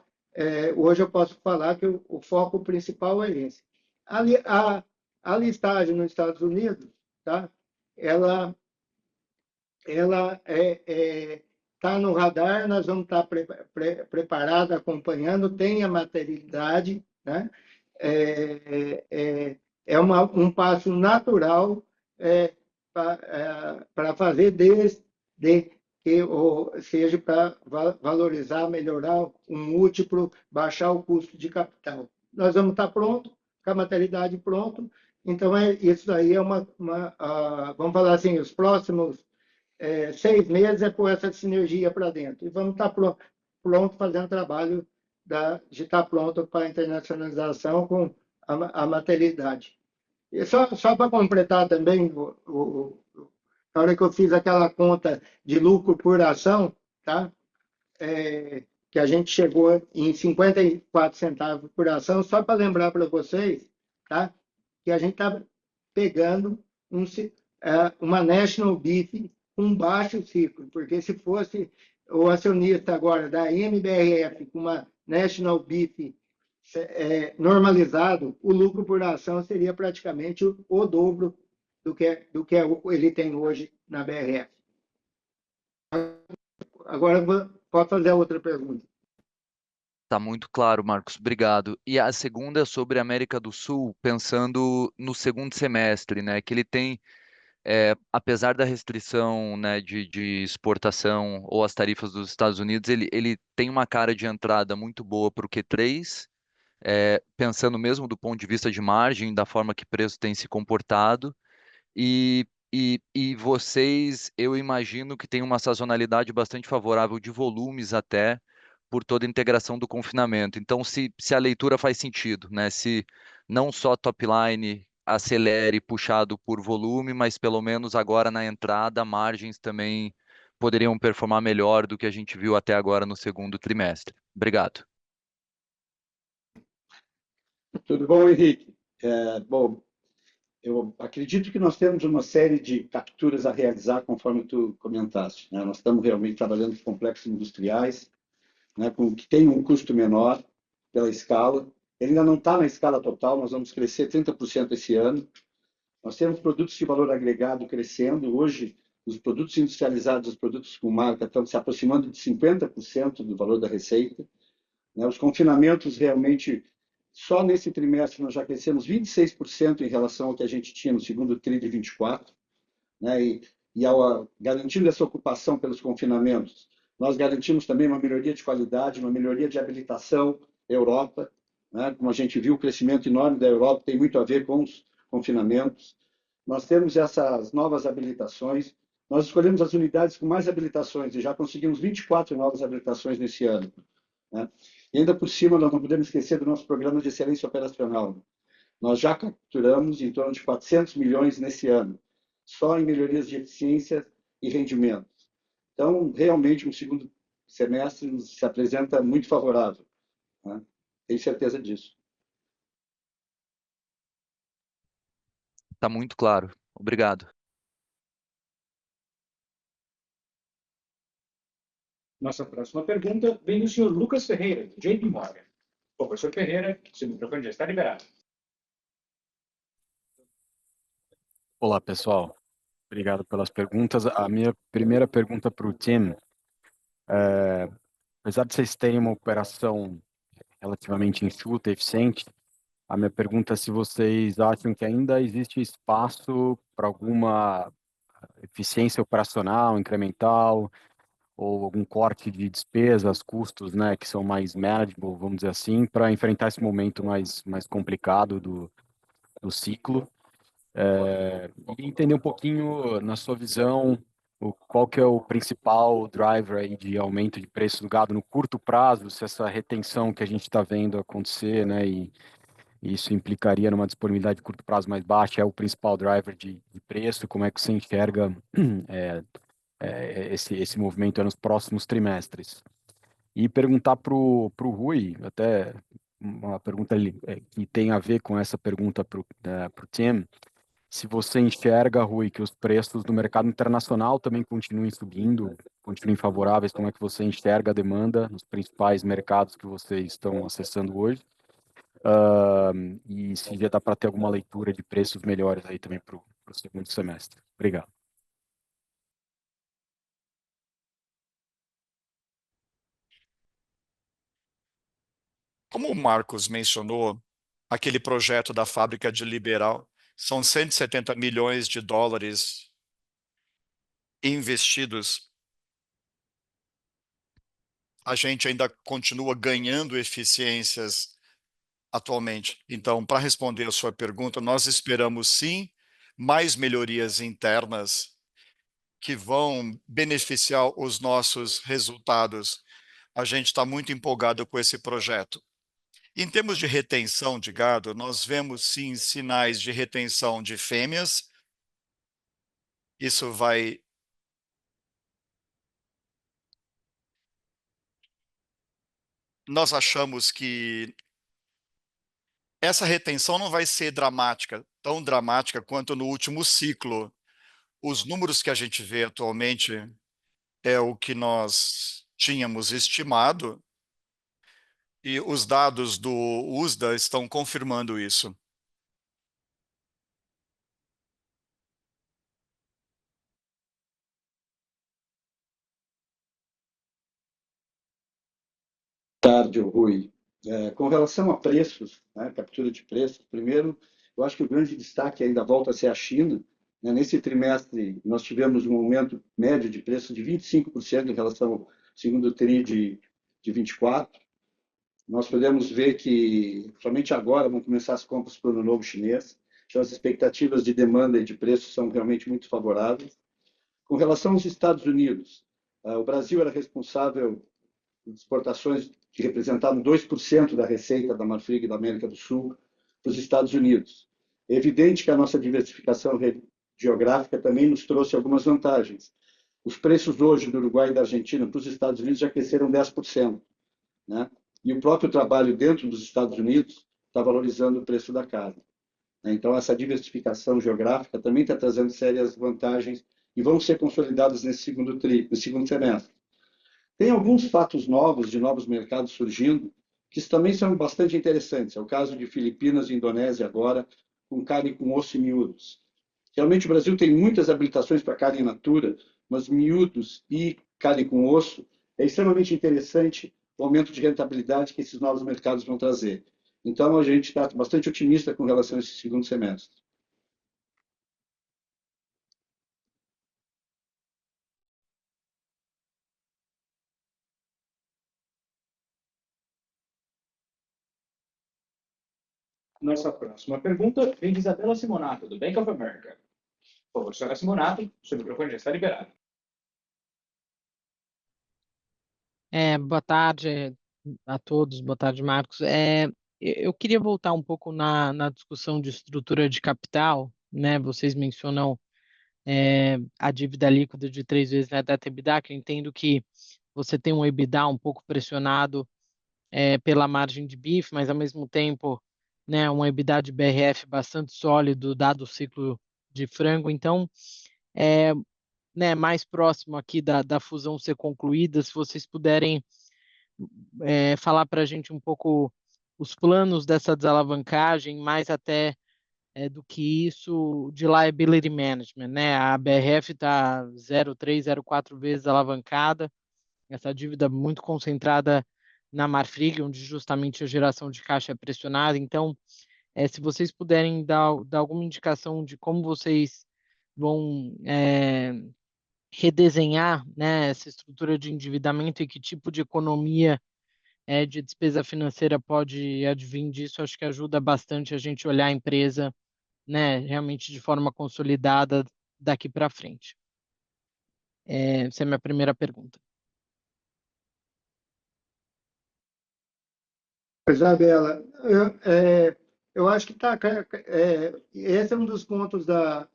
hoje eu posso falar que o foco principal é esse. A listagem nos Estados Unidos, tá? Ela está no radar, nós vamos estar preparados, acompanhando, tem a materialidade, né? Um passo natural para fazer desde que seja para valorizar, melhorar o múltiplo, baixar o custo de capital. Nós vamos estar pronto, com a materialidade pronto, então isso aí é vamos falar assim, os próximos 6 meses é pôr essa sinergia para dentro, e vamos estar pronto fazendo trabalho de estar pronto para a internacionalização com a materialidade. E só para completar também, na hora que eu fiz aquela conta de lucro por ação, tá? Que a gente chegou em 54 centavos por ação, só para lembrar para vocês, tá? Que a gente está pegando uma National Beef com baixo ciclo, porque se fosse o acionista agora da MBRF com uma National Beef normalizado, o lucro por ação seria praticamente o dobro do que ele tem hoje na BRF. Agora, pode fazer a outra pergunta. Tá muito claro, Marcos, obrigado. E a segunda é sobre a América do Sul, pensando no segundo semestre, né, que ele tem, apesar da restrição, né, de exportação ou as tarifas dos Estados Unidos, ele tem uma cara de entrada muito boa para o Q3, pensando mesmo do ponto de vista de margem, da forma que o preço tem se comportado, e vocês, eu imagino que tem uma sazonalidade bastante favorável de volumes até, por toda a integração do confinamento. Então, se a leitura faz sentido, né? Se não só top line acelere puxado por volume, mas pelo menos agora na entrada, margens também poderiam performar melhor do que a gente viu até agora no segundo trimestre. Obrigado. Tudo bom, Henrique? Bom, Eu acredito que nós temos uma série de capturas a realizar, conforme tu comentaste, né? Nós estamos realmente trabalhando com complexos industriais, né, que tem um custo menor pela escala. Ele ainda não está na escala total, nós vamos crescer 30% esse ano. Nós temos produtos de valor agregado crescendo. Hoje, os produtos industrializados, os produtos com marca, estão se aproximando de 50% do valor da receita, né? Os confinamentos realmente, só nesse trimestre nós já crescemos 26% em relação ao que a gente tinha no segundo TRI de 24, né? Garantindo essa ocupação pelos confinamentos, nós garantimos também uma melhoria de qualidade, uma melhoria de habilitação Europa, né? Como a gente viu, o crescimento enorme da Europa tem muito a ver com os confinamentos. Nós temos essas novas habilitações. Nós escolhemos as unidades com mais habilitações e já conseguimos 24 novas habilitações nesse ano, né? E ainda por cima, nós não podemos esquecer do nosso programa de excelência operacional. Nós já capturamos em torno de 400 milhões nesse ano, só em melhorias de eficiência e rendimento. Então, realmente, um segundo semestre se apresenta muito favorável, né? Tenho certeza disso. Está muito claro. Obrigado. Nossa próxima pergunta vem do senhor Lucas Ferreira, do JP Morgan. Professor Ferreira, seu microfone já está liberado. Olá, pessoal. Obrigado pelas perguntas. A minha primeira pergunta para o Tim, apesar de vocês terem uma operação relativamente enxuta e eficiente, a minha pergunta é se vocês acham que ainda existe espaço para alguma eficiência operacional, incremental, ou algum corte de despesas, custos, né, que são mais manageable, vamos dizer assim, para enfrentar esse momento mais complicado do ciclo. E entender um pouquinho, na sua visão, qual que é o principal driver aí de aumento de preço do gado no curto prazo, se essa retenção que a gente está vendo acontecer, né, e isso implicaria numa disponibilidade de curto prazo mais baixa, é o principal driver de preço, como é que você enxerga esse movimento nos próximos trimestres? E perguntar para o Rui, até uma pergunta que tem a ver com essa pergunta para o Tim, se você enxerga, Rui, que os preços do mercado internacional também continuem subindo, continuem favoráveis, como é que você enxerga a demanda nos principais mercados que vocês estão acessando hoje? E se já dá para ter alguma leitura de preços melhores aí também para o segundo semestre. Obrigado. Como o Marcos mencionou, aquele projeto da fábrica de Liberal, são 170 milhões de dólares investidos. A gente ainda continua ganhando eficiências atualmente. Então, para responder a sua pergunta, nós esperamos sim mais melhorias internas que vão beneficiar os nossos resultados. A gente está muito empolgado com esse projeto. Em termos de retenção de gado, nós vemos sim sinais de retenção de fêmeas. Isso vai... Nós achamos que essa retenção não vai ser dramática, tão dramática quanto no último ciclo. Os números que a gente vê atualmente é o que nós tínhamos estimado e os dados do USDA estão confirmando isso. Boa tarde, Rui. Com relação a preços, né, captura de preços, primeiro, eu acho que o grande destaque ainda volta a ser a China, né? Nesse trimestre, nós tivemos um aumento médio de preço de 25% em relação ao segundo TRI de 24. Nós podemos ver que somente agora vão começar as compras para o Ano Novo Chinês, então as expectativas de demanda e de preço são realmente muito favoráveis. Com relação aos Estados Unidos, o Brasil era responsável por exportações que representavam 2% da receita da Marfrig da América do Sul para os Estados Unidos. É evidente que a nossa diversificação geográfica também nos trouxe algumas vantagens. Os preços hoje do Uruguai e da Argentina para os Estados Unidos já cresceram 10%, né? E o próprio trabalho dentro dos Estados Unidos está valorizando o preço da carne. né? Então, essa diversificação geográfica também está trazendo sérias vantagens e vão ser consolidadas nesse segundo semestre. Tem alguns fatos novos, de novos mercados surgindo, que também são bastante interessantes. É o caso de Filipinas e Indonésia agora, com carne com osso e miúdos. Realmente o Brasil tem muitas habilitações para carne in natura, mas miúdos e carne com osso é extremamente interessante o aumento de rentabilidade que esses novos mercados vão trazer. Então, a gente está bastante otimista com relação a esse segundo semestre. Nossa próxima pergunta vem de Isabela Simonato, do Bank of America. Por favor, senhora Simonato, seu microfone já está liberado. Boa tarde a todos, boa tarde, Marcos. Eu queria voltar um pouco na discussão de estrutura de capital, né? Vocês mencionam a dívida líquida de 3 vezes net debt to EBITDA, que eu entendo que você tem um EBITDA um pouco pressionado pela margem de bife, mas ao mesmo tempo, né, um EBITDA de BRF bastante sólido, dado o ciclo de frango. Então, né, mais próximo aqui da fusão ser concluída, se vocês puderem falar para a gente um pouco os planos dessa desalavancagem, mais até do que isso de liability management, né? A BRF está 0,3, 0,4 vezes alavancada, essa dívida muito concentrada na Marfrig, onde justamente a geração de caixa é pressionada. Então, se vocês puderem dar alguma indicação de como vocês vão redesenhar, né, essa estrutura de endividamento e que tipo de economia de despesa financeira pode advir disso, acho que ajuda bastante a gente olhar a empresa, né, realmente de forma consolidada daqui para frente. Essa é a minha primeira pergunta. Isabela, eu acho que esse é um dos pontos da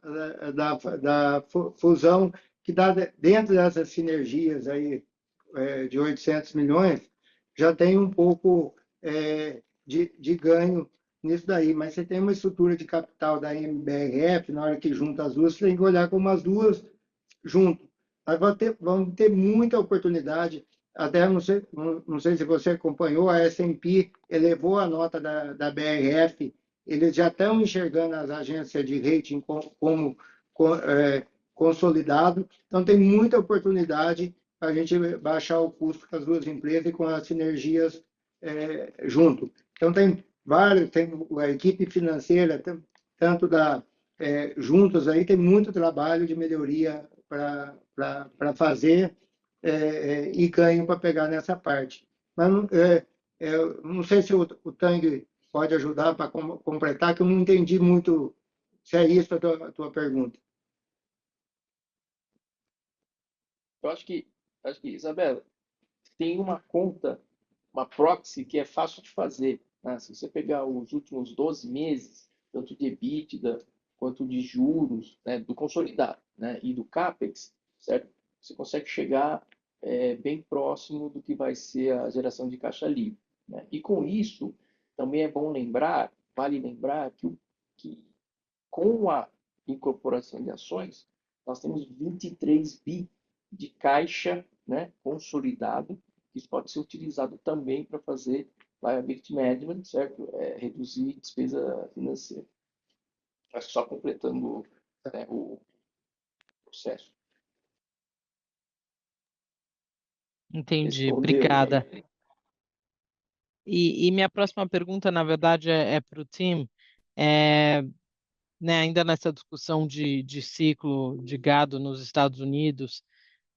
fusão que dá dentro dessas sinergias aí de 800 milhões, já tem um pouco de ganho nisso daí, mas você tem uma estrutura de capital da MBRF, na hora que junta as duas, você tem que olhar como as duas junto. Mas vamos ter muita oportunidade, até não sei se você acompanhou, a S&P elevou a nota da BRF, eles já estão enxergando as agências de rating como consolidado, então tem muita oportunidade para a gente baixar o custo das duas empresas e com as sinergias junto. Então tem a equipe financeira, tanto juntos aí, tem muito trabalho de melhoria para fazer e ganho para pegar nessa parte. Mas não sei se o Tang pode ajudar para completar, que eu não entendi muito se é isso a tua pergunta. Eu acho que, Isabela, tem uma conta, uma proxy que é fácil de fazer, né? Se você pegar os últimos 12 meses, tanto de EBITDA quanto de juros, né, do consolidado, né, e do CAPEX, certo? Você consegue chegar bem próximo do que vai ser a geração de caixa livre, né? E com isso, também é bom lembrar, vale lembrar que com a incorporação de ações, nós temos 23 bi de caixa, né, consolidado. Isso pode ser utilizado também para fazer liability management, certo? Reduzir despesa financeira. Acho que só completando o processo. Entendi, obrigada. E minha próxima pergunta, na verdade, é para o Tim. Né, ainda nessa discussão de ciclo de gado nos Estados Unidos,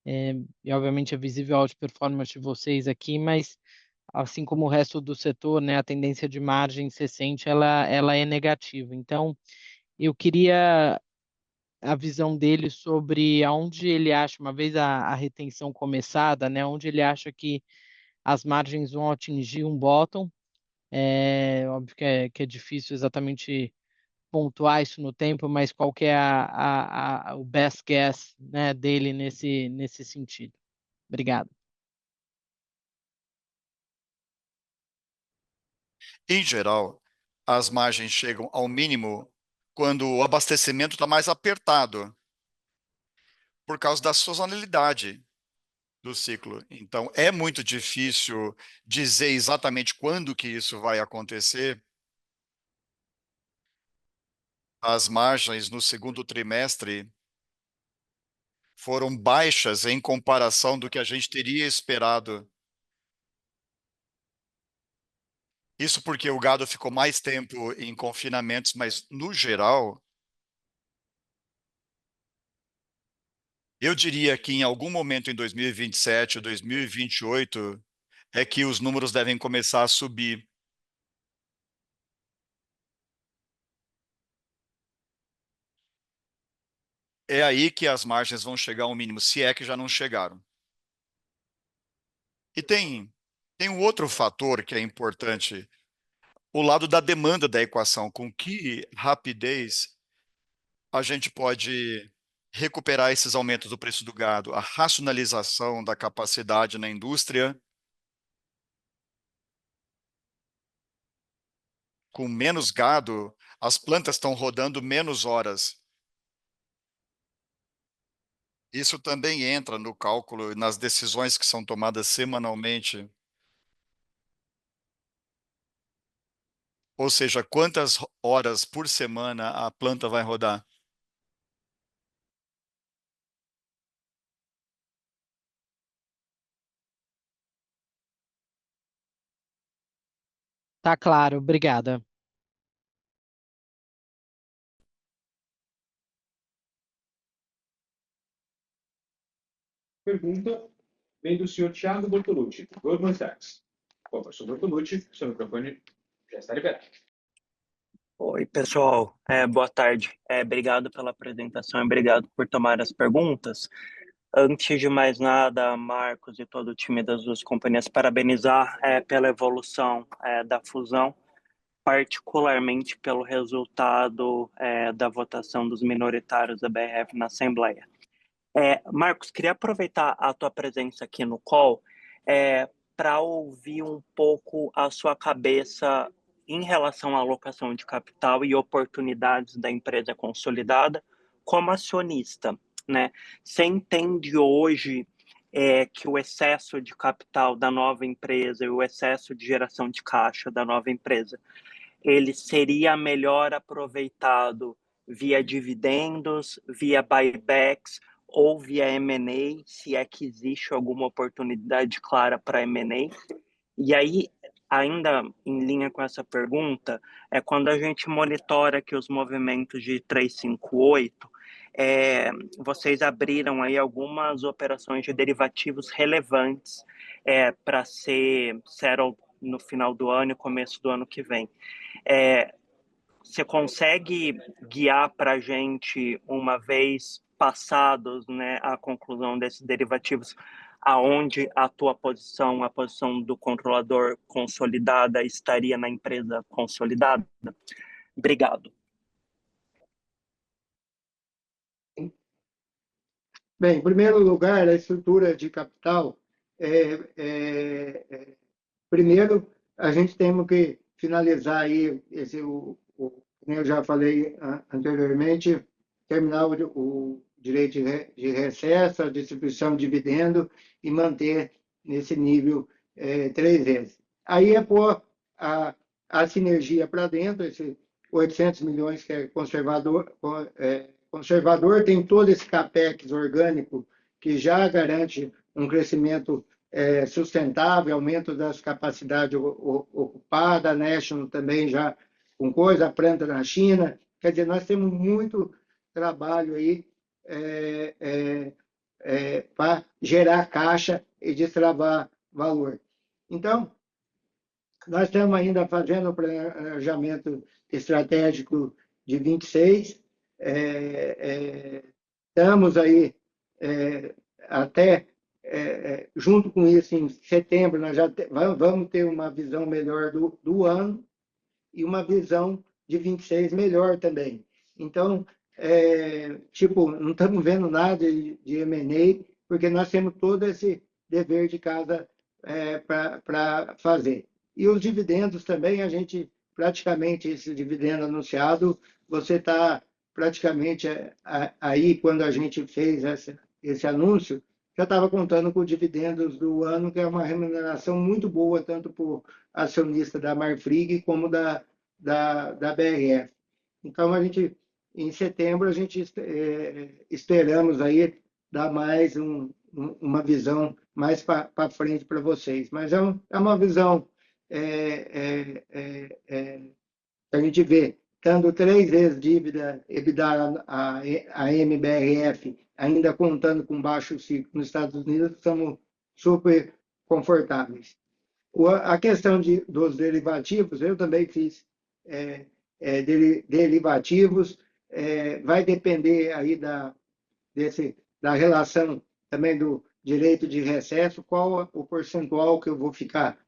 e obviamente é visível a outperformance de vocês aqui, mas assim como o resto do setor, né, a tendência de margem recente ela é negativa. Então, eu queria a visão dele sobre aonde ele acha, uma vez a retenção começada, né, onde ele acha que as margens vão atingir um bottom. Óbvio que é difícil exatamente pontuar isso no tempo, mas qual que é o best guess, né, dele nesse sentido? Obrigado. Em geral, as margens chegam ao mínimo quando o abastecimento está mais apertado, por causa da sazonalidade do ciclo. Então, é muito difícil dizer exatamente quando que isso vai acontecer. As margens no segundo trimestre foram baixas em comparação do que a gente teria esperado. Isso porque o gado ficou mais tempo em confinamentos, mas, no geral, eu diria que em algum momento em 2027 ou 2028 é que os números devem começar a subir. É aí que as margens vão chegar ao mínimo, se é que já não chegaram. E tem um outro fator que é importante, o lado da demanda da equação, com que rapidez a gente pode recuperar esses aumentos do preço do gado, a racionalização da capacidade na indústria, com menos gado, as plantas estão rodando menos horas. Isso também entra no cálculo, nas decisões que são tomadas semanalmente. Ou seja, quantas horas por semana a planta vai rodar? Tá claro, obrigada. Pergunta vem do senhor Thiago Bortolucci, do Goldman Sachs. Bom, professor Bortolucci, seu microfone já está liberado. Oi, pessoal. Boa tarde. Obrigado pela apresentação e obrigado por tomar as perguntas. Antes de mais nada, Marcos e todo o time das duas companhias, parabenizar pela evolução da fusão, particularmente pelo resultado da votação dos minoritários da BRF na Assembleia. Marcos, queria aproveitar a tua presença aqui no call para ouvir um pouco a sua cabeça em relação à alocação de capital e oportunidades da empresa consolidada como acionista, né? Você entende hoje que o excesso de capital da nova empresa e o excesso de geração de caixa da nova empresa, ele seria melhor aproveitado via dividendos, via buybacks ou via M&A, se é que existe alguma oportunidade clara para M&A? E aí, ainda em linha com essa pergunta, quando a gente monitora aqui os movimentos de 358, vocês abriram aí algumas operações de derivativos relevantes para ser settled no final do ano e começo do ano que vem. Você consegue guiar para a gente, uma vez passados, né, a conclusão desses derivativos, aonde a tua posição, a posição do controlador consolidada estaria na empresa consolidada? Obrigado. Bem, em primeiro lugar, a estrutura de capital, primeiro, a gente tem que finalizar aí, como eu já falei anteriormente, terminar o direito de recesso, a distribuição de dividendo e manter nesse nível 3 vezes. Aí é pôr a sinergia para dentro, esse 800 milhões que é conservador, tem todo esse capex orgânico que já garante um crescimento sustentável, aumento das capacidades ocupadas, a National também já com coisa, a planta na China. Quer dizer, nós temos muito trabalho aí para gerar caixa e destravar valor. Então, nós estamos ainda fazendo o planejamento estratégico de 26, estamos aí até, junto com isso, em setembro, nós já vamos ter uma visão melhor do ano e uma visão de 26 melhor também. Então, não estamos vendo nada de M&A, porque nós temos todo esse dever de casa para fazer. E os dividendos também a gente praticamente esse dividendo anunciado, você está praticamente aí, quando a gente fez esse anúncio, já estava contando com dividendos do ano, que é uma remuneração muito boa, tanto para o acionista da Marfrig como da BRF. Então, em setembro, a gente esperamos aí dar mais uma visão mais para frente para vocês. Mas é uma visão a gente vê, tendo 3 vezes dívida EBITDA a MBRF, ainda contando com baixo ciclo nos Estados Unidos, estamos super confortáveis. A questão dos derivativos, eu também fiz derivativos, vai depender aí da relação também do direito de recesso, qual o percentual que eu vou ficar.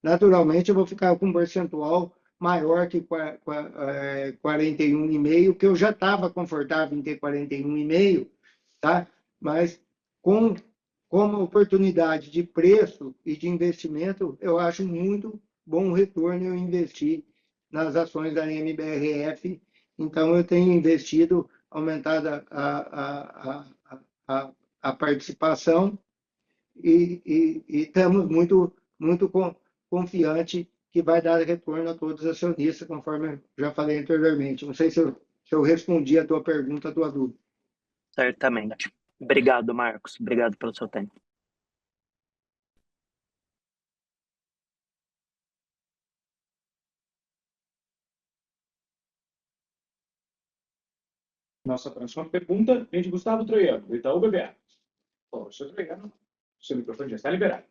Naturalmente, eu vou ficar com um percentual maior que 41,5%, que eu já estava confortável em ter 41,5%, tá? Mas como oportunidade de preço e de investimento, eu acho muito bom retorno eu investir nas ações da MBRF. Então, eu tenho investido, aumentado a participação e estamos muito confiantes que vai dar retorno a todos os acionistas, conforme eu já falei anteriormente. Não sei se eu respondi a tua pergunta, a tua dúvida. Certamente. Obrigado, Marcos. Obrigado pelo seu tempo. Nossa próxima pergunta vem de Gustavo Troiano, do Itaú BBA. Bom, senhor Troiano, seu microfone já está liberado.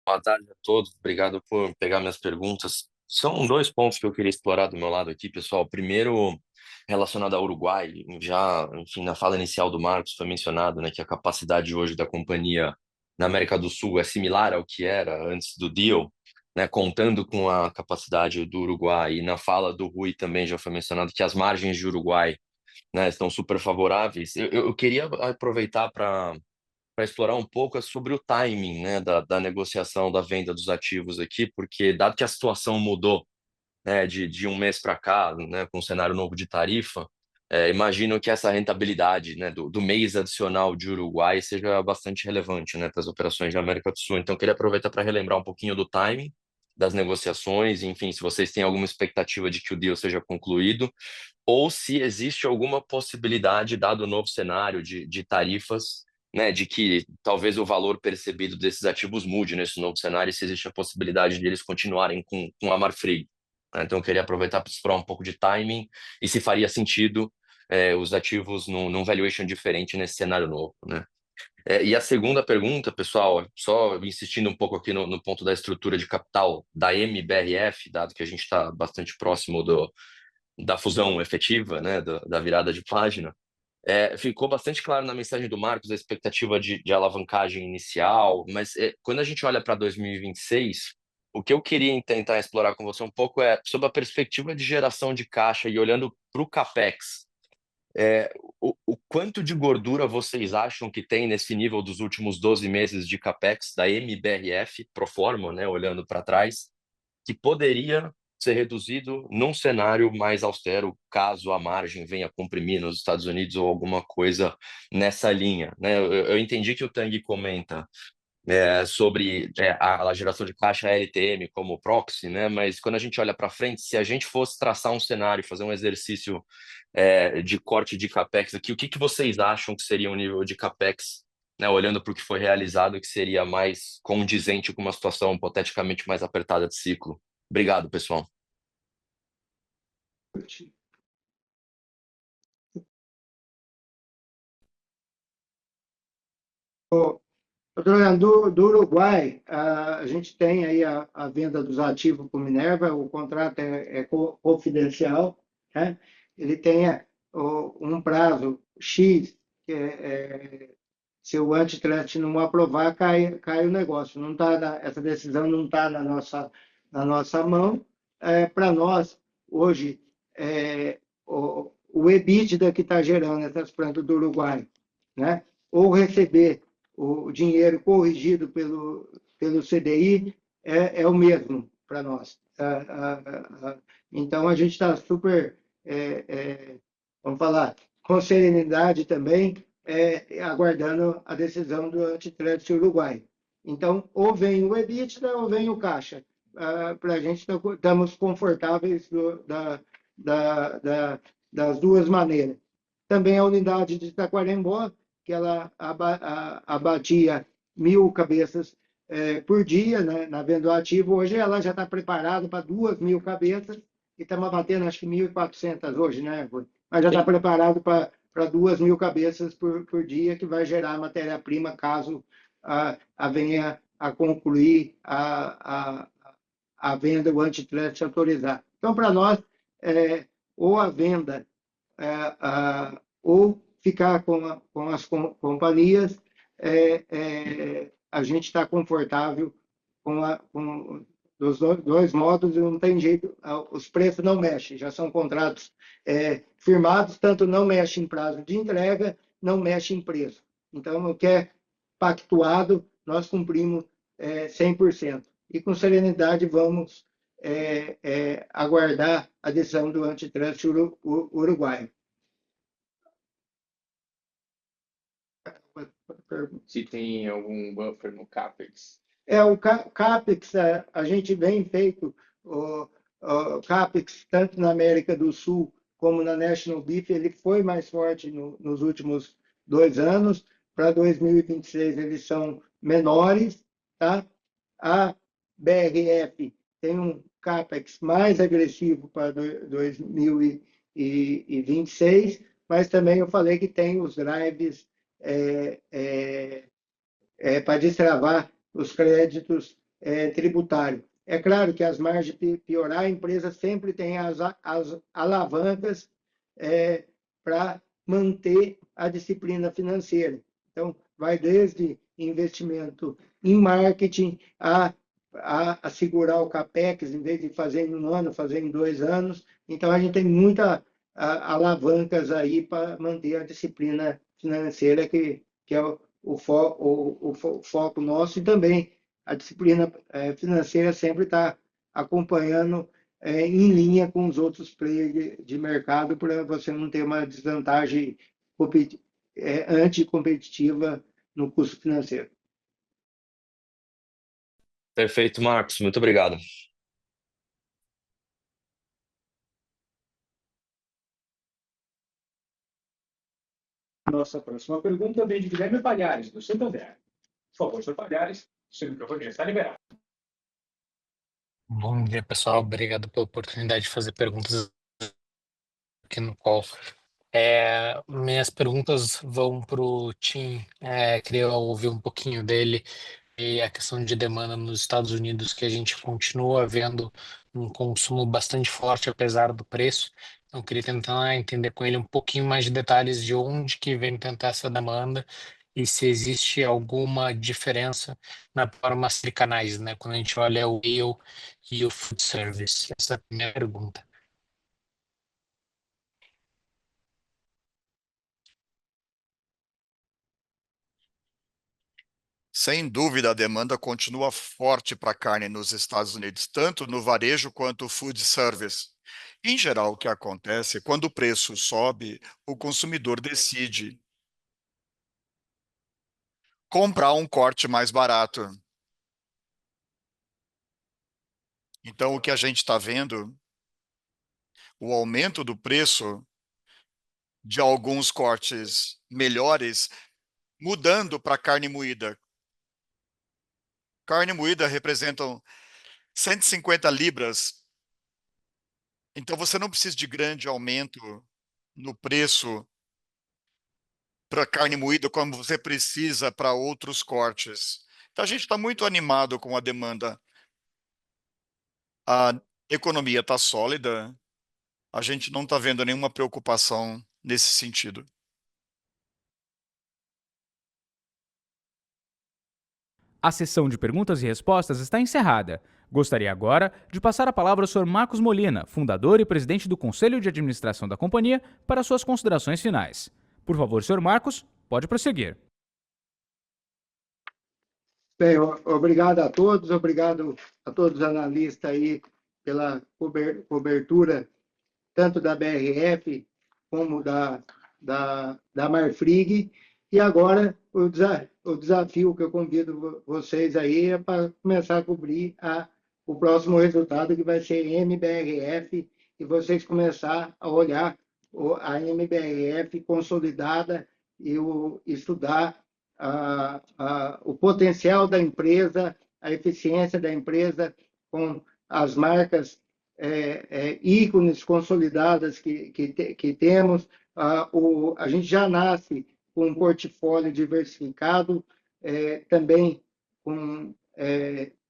Boa tarde a todos, obrigado por pegar minhas perguntas. São 2 pontos que eu queria explorar do meu lado aqui, pessoal. Primeiro, relacionado ao Uruguai, já, enfim, na fala inicial do Marcos foi mencionado, né, que a capacidade hoje da companhia na América do Sul é similar ao que era antes do deal, né, contando com a capacidade do Uruguai. E na fala do Rui também já foi mencionado que as margens de Uruguai, né, estão super favoráveis. Eu queria aproveitar para explorar um pouco sobre o timing, né, da negociação da venda dos ativos aqui, porque dado que a situação mudou, né, de um mês para cá, né, com um cenário novo de tarifa, imagino que essa rentabilidade, né, do mês adicional de Uruguai seja bastante relevante, né, para as operações da América do Sul. Então, queria aproveitar para relembrar um pouquinho do timing das negociações, enfim, se vocês têm alguma expectativa de que o deal seja concluído, ou se existe alguma possibilidade, dado o novo cenário de tarifas, né, de que talvez o valor percebido desses ativos mude nesse novo cenário, e se existe a possibilidade de eles continuarem com a Marfrig. Então, eu queria aproveitar para explorar um pouco de timing e se faria sentido os ativos num valuation diferente nesse cenário novo, né? E a segunda pergunta, pessoal, só insistindo um pouco aqui no ponto da estrutura de capital da MBRF, dado que a gente está bastante próximo da fusão efetiva, né, da virada de página, ficou bastante claro na mensagem do Marcos a expectativa de alavancagem inicial, mas quando a gente olha para 2026, o que eu queria tentar explorar com você um pouco é sobre a perspectiva de geração de caixa e olhando para o CAPEX. O quanto de gordura vocês acham que tem nesse nível dos últimos 12 meses de CAPEX da MBRF, pro forma, né, olhando para trás, que poderia ser reduzido num cenário mais austero, caso a margem venha comprimir nos Estados Unidos ou alguma coisa nessa linha, né? Eu entendi que o Tang comenta sobre a geração de caixa LTM como proxy, né? Mas quando a gente olha para frente, se a gente fosse traçar um cenário, fazer um exercício de corte de CAPEX aqui, o que vocês acham que seria um nível de CAPEX, né, olhando para o que foi realizado, que seria mais condizente com uma situação hipoteticamente mais apertada de ciclo? Obrigado, pessoal. Do Uruguai, a gente tem aí a venda dos ativos para o Minerva, o contrato é confidencial, né? Ele tem um prazo X, que se o antitrust não aprovar, cai o negócio. Não tá essa decisão não está na nossa mão. Para nós, hoje, o EBITDA que está gerando essas plantas do Uruguai, né? Ou receber o dinheiro corrigido pelo CDI é o mesmo. para nós. Então, a gente está super, vamos falar, com serenidade também, aguardando a decisão do Antitrust Uruguai. Então, ou vem o EBITDA ou vem o caixa. Para a gente, estamos confortáveis das duas maneiras. Também a unidade de Taquarembó, que ela abatia 1.000 cabeças por dia, né, na venda do ativo. Hoje ela já está preparada para 2.000 cabeças, e estamos abatendo acho que 1.400 hoje, né? Mas já está preparado para 2.000 cabeças por dia, que vai gerar matéria-prima caso venha a concluir a venda, o Antitrust autorizar. Então, para nós, ou a venda, ou ficar com as companhias, a gente está confortável com dos dois modos, e não tem jeito, os preços não mexem, já são contratos firmados, tanto não mexe em prazo de entrega, não mexe em preço. Então, o que é pactuado, nós cumprimos 100%. E com serenidade vamos aguardar a decisão do Antitrust uruguaio. Se tem algum buffer no CAPEX? O CAPEX, a gente vem feito o CAPEX, tanto na América do Sul como na National Beef, ele foi mais forte nos últimos 2 anos. Para 2026 eles são menores, tá? A BRF tem um CAPEX mais agressivo para 2026, mas também eu falei que tem os drives para destravar os créditos tributários. É claro que as margens piorar, a empresa sempre tem as alavancas para manter a disciplina financeira. Então, vai desde investimento em marketing a segurar o CAPEX, em vez de fazer em 1 ano, fazer em 2 anos. Então, a gente tem muitas alavancas aí para manter a disciplina financeira, que é o foco nosso, e também a disciplina financeira sempre está acompanhando em linha com os outros players de mercado, para você não ter uma desvantagem anticompetitiva no custo financeiro. Perfeito, Marcos. Muito obrigado. Nossa próxima pergunta vem de Guilherme Palhares, do Santander. Por favor, Sr. Palhares, seu microfone já está liberado. Bom dia, pessoal. Obrigado pela oportunidade de fazer perguntas aqui no call. Minhas perguntas vão para o Tim. Queria ouvir um pouquinho dele e a questão de demanda nos Estados Unidos, que a gente continua vendo um consumo bastante forte, apesar do preço. Então, queria tentar entender com ele um pouquinho mais de detalhes de onde que vem tentar essa demanda e se existe alguma diferença na forma de canais, né? Quando a gente olha o retail e o food service. Essa é a primeira pergunta. Sem dúvida, a demanda continua forte para carne nos Estados Unidos, tanto no varejo quanto food service. Em geral, o que acontece, quando o preço sobe, o consumidor decide comprar um corte mais barato. Então, o que a gente está vendo, o aumento do preço de alguns cortes melhores, mudando para carne moída. Carne moída representam 150 libras. Então, você não precisa de grande aumento no preço para carne moída como você precisa para outros cortes. Então, a gente está muito animado com a demanda. A economia está sólida. A gente não está vendo nenhuma preocupação nesse sentido. A sessão de perguntas e respostas está encerrada. Gostaria agora de passar a palavra ao Sr. Marcos Molina, fundador e presidente do Conselho de Administração da companhia, para suas considerações finais. Por favor, Sr. Marcos, pode prosseguir. Bem, obrigado a todos os analistas aí pela cobertura, tanto da BRF como da Marfrig. E agora o desafio que eu convido vocês aí é para começar a cobrir o próximo resultado, que vai ser MBRF, e vocês começar a olhar a MBRF consolidada e estudar o potencial da empresa, a eficiência da empresa com as marcas ícones consolidadas que temos. A gente já nasce com um portfólio diversificado, também com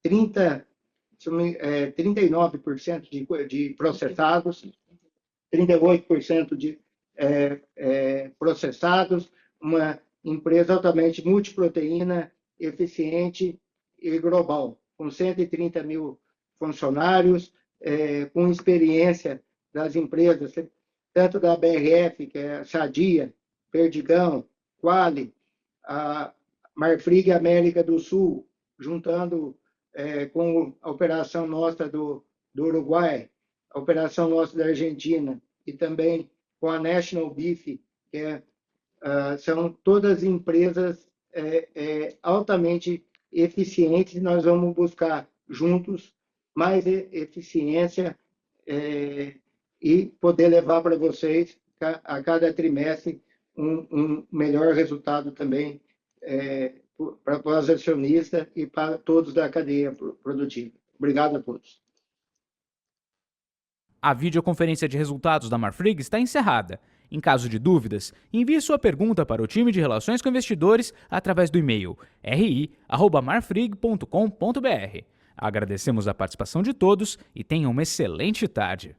39% de processados, 38% de processados, uma empresa altamente multiproteína, eficiente e global, com 130 mil funcionários, com experiência das empresas, tanto da BRF, que é a Sadia, Perdigão, Quali, a Marfrig América do Sul, juntando com a operação nossa do Uruguai, a operação nossa da Argentina, e também com a National Beef, que são todas empresas altamente eficientes. Nós vamos buscar juntos mais eficiência e poder levar para vocês, a cada trimestre, um melhor resultado também para os acionistas e para todos da cadeia produtiva. Obrigado a todos. A videoconferência de resultados da Marfrig está encerrada. Em caso de dúvidas, envie sua pergunta para o time de Relações com Investidores através do e-mail ri@marfrig.com.br. Agradecemos a participação de todos e tenham uma excelente tarde.